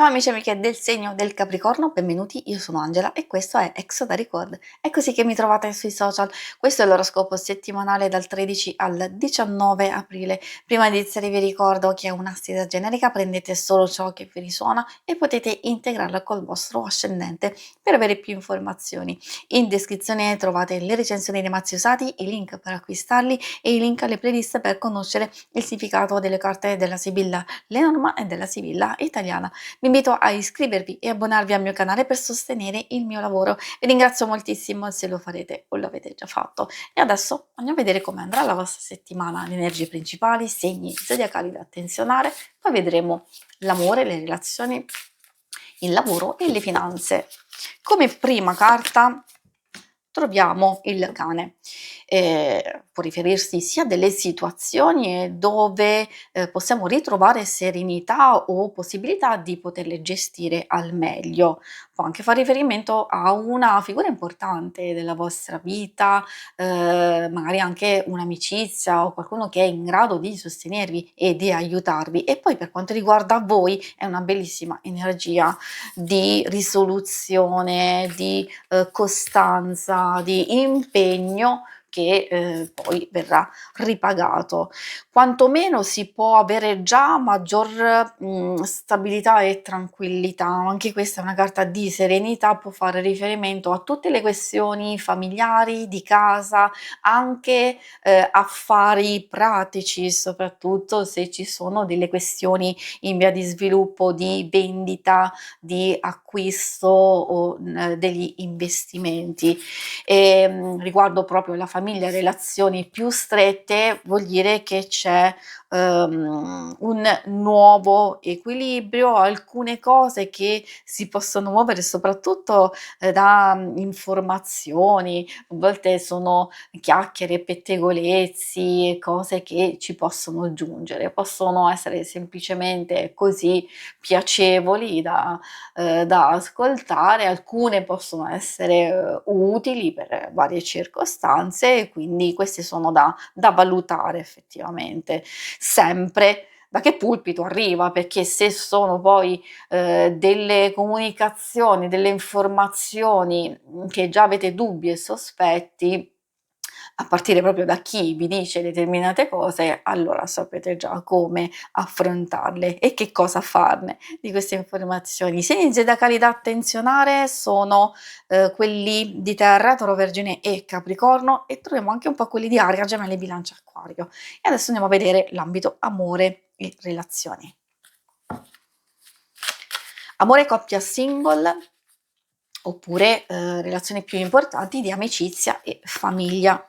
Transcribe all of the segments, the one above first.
Ciao amici e amiche del segno del Capricorno, benvenuti, io sono Angela e questo è Exo da Record. È così che mi trovate sui social. Questo è l'oroscopo settimanale dal 13 al 19 aprile. Prima di iniziare vi ricordo che è una stesa generica, prendete solo ciò che vi risuona e potete integrarla col vostro ascendente per avere più informazioni. In descrizione trovate le recensioni dei mazzi usati, i link per acquistarli e i link alle playlist per conoscere il significato delle carte della Sibilla Lenormand e della Sibilla italiana. Vi invito a iscrivervi e abbonarvi al mio canale per sostenere il mio lavoro. Vi ringrazio moltissimo se lo farete o lo avete già fatto. E adesso andiamo a vedere come andrà la vostra settimana, le energie principali, segni zodiacali da attenzionare, poi vedremo l'amore, le relazioni, il lavoro e le finanze. Come prima carta troviamo il cane. Può riferirsi sia a delle situazioni dove possiamo ritrovare serenità o possibilità di poterle gestire al meglio. Può anche fare riferimento a una figura importante della vostra vita, magari anche un'amicizia o qualcuno che è in grado di sostenervi e di aiutarvi. E poi per quanto riguarda voi è una bellissima energia di risoluzione, di costanza, di impegno che poi verrà ripagato. Quantomeno si può avere già maggior stabilità e tranquillità. Anche questa è una carta di serenità, può fare riferimento a tutte le questioni familiari, di casa, anche affari pratici, soprattutto se ci sono delle questioni in via di sviluppo, di vendita, di acquisto o degli investimenti. Riguardo proprio la famiglia e relazioni più strette, vuol dire che c'è un nuovo equilibrio, alcune cose che si possono muovere soprattutto da informazioni, a volte sono chiacchiere, pettegolezzi, cose che ci possono giungere, possono essere semplicemente così piacevoli da ascoltare, alcune possono essere utili per varie circostanze e quindi queste sono da valutare effettivamente. Sempre da che pulpito arriva, perché se sono poi delle comunicazioni, delle informazioni che già avete dubbi e sospetti, a partire proprio da chi vi dice determinate cose, allora sapete già come affrontarle e che cosa farne di queste informazioni. I segni zodiacali da attenzionare sono quelli di Terra, Toro, Vergine e Capricorno, e troviamo anche un po' quelli di Aria, Gemelli, Bilancia, Acquario. E adesso andiamo a vedere l'ambito amore e relazioni. Amore coppia single oppure relazioni più importanti di amicizia e famiglia.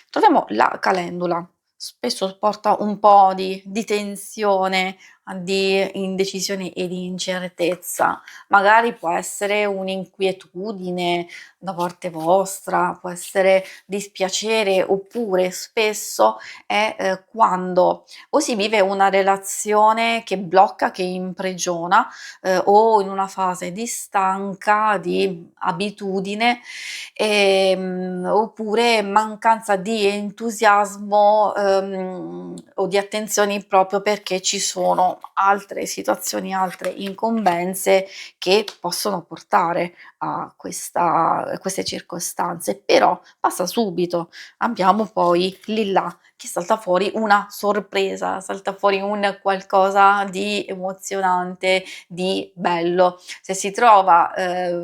Troviamo la calendula, spesso porta un po' di tensione, di indecisione e di incertezza. Magari può essere un'inquietudine da parte vostra, può essere dispiacere, oppure spesso è quando o si vive una relazione che blocca, che imprigiona, o in una fase di stanca, di abitudine, oppure mancanza di entusiasmo, o di attenzioni proprio perché ci sono altre situazioni, altre incombenze che possono portare a queste circostanze, però passa subito. Abbiamo poi lì là che salta fuori una sorpresa, salta fuori un qualcosa di emozionante, di bello. Se si trova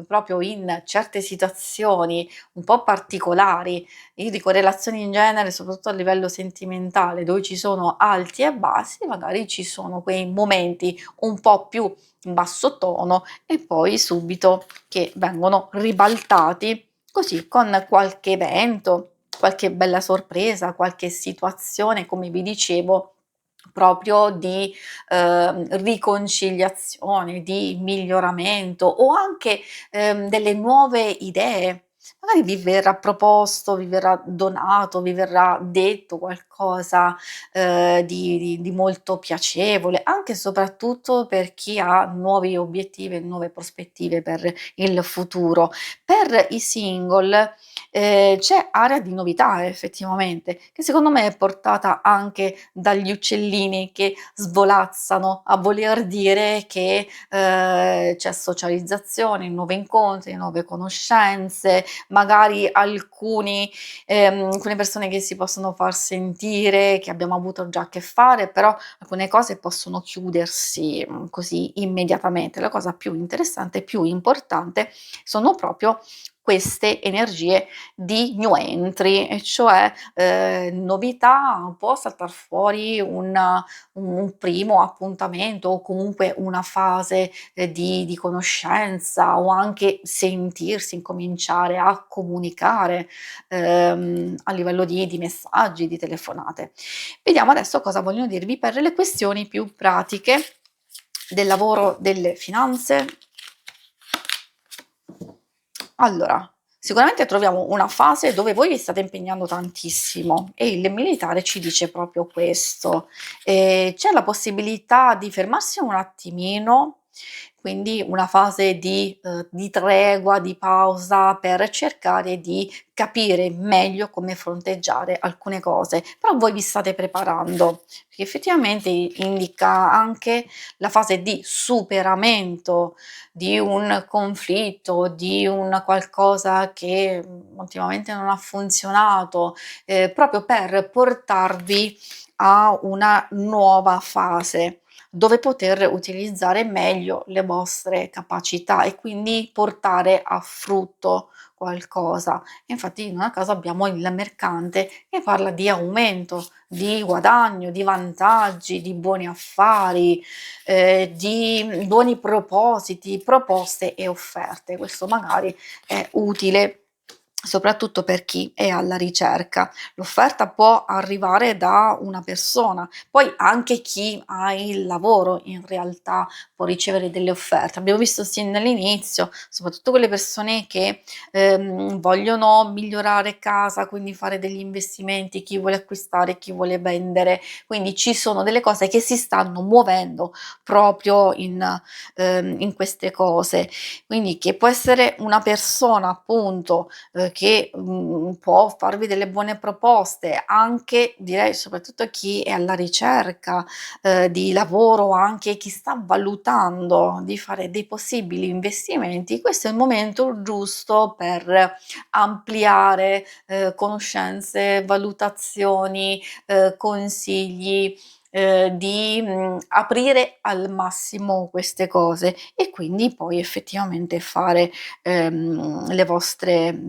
proprio in certe situazioni un po' particolari, io dico relazioni in genere, soprattutto a livello sentimentale, dove ci sono alti e bassi, magari ci sono quei momenti un po' più basso tono e poi subito che vengono ribaltati così con qualche evento, qualche bella sorpresa, qualche situazione, come vi dicevo, proprio di riconciliazione, di miglioramento o anche delle nuove idee. magari vi verrà proposto, vi verrà donato, vi verrà detto qualcosa, di molto piacevole, anche e soprattutto per chi ha nuovi obiettivi e nuove prospettive per il futuro. Per i single, c'è area di novità effettivamente, che secondo me è portata anche dagli uccellini che svolazzano, a voler dire che, c'è socializzazione, nuovi incontri, nuove conoscenze, magari alcune persone che si possono far sentire, che abbiamo avuto già a che fare, però alcune cose possono chiudersi, così immediatamente. La cosa più interessante e più importante sono proprio queste energie di new entry, e cioè, novità, può saltar fuori un primo appuntamento o comunque una fase, di conoscenza o anche sentirsi, incominciare a comunicare, a livello di messaggi, di telefonate. Vediamo adesso cosa vogliono dirvi per le questioni più pratiche del lavoro, delle finanze. Allora, sicuramente troviamo una fase dove voi vi state impegnando tantissimo e il militare ci dice proprio questo. C'è la possibilità di fermarsi un attimino, quindi una fase di tregua, di pausa per cercare di capire meglio come fronteggiare alcune cose, però voi vi state preparando, perché effettivamente indica anche la fase di superamento di un conflitto, di un qualcosa che, ultimamente non ha funzionato, proprio per portarvi a una nuova fase, dove poter utilizzare meglio le vostre capacità e quindi portare a frutto qualcosa. Infatti non a caso abbiamo il mercante che parla di aumento, di guadagno, di vantaggi, di buoni affari, di buoni propositi, proposte e offerte. Questo magari è utile soprattutto per chi è alla ricerca. L'offerta può arrivare da una persona, poi anche chi ha il lavoro in realtà può ricevere delle offerte. Abbiamo visto sin dall'inizio, soprattutto quelle persone che, vogliono migliorare casa, quindi fare degli investimenti, chi vuole acquistare, chi vuole vendere, quindi ci sono delle cose che si stanno muovendo proprio in queste cose. Quindi che può essere una persona appunto, che, può farvi delle buone proposte, anche direi soprattutto chi è alla ricerca, di lavoro, anche chi sta valutando di fare dei possibili investimenti, questo è il momento giusto per ampliare, conoscenze, valutazioni, consigli, di, aprire al massimo queste cose e quindi poi effettivamente fare, le vostre,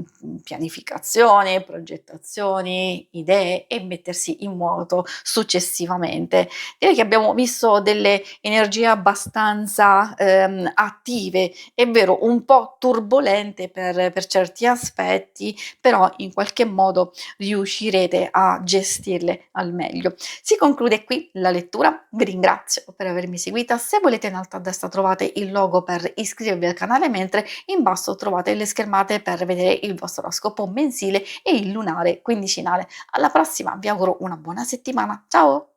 pianificazioni, progettazioni, idee e mettersi in moto successivamente. Direi che abbiamo visto delle energie abbastanza, attive, è vero, un po' turbolente per certi aspetti, però in qualche modo riuscirete a gestirle al meglio. Si conclude qui la lettura, vi ringrazio per avermi seguita, se volete in alto a destra trovate il logo per iscrivervi al canale, mentre in basso trovate le schermate per vedere il vostro oroscopo mensile e il lunare quindicinale. Alla prossima, vi auguro una buona settimana, ciao!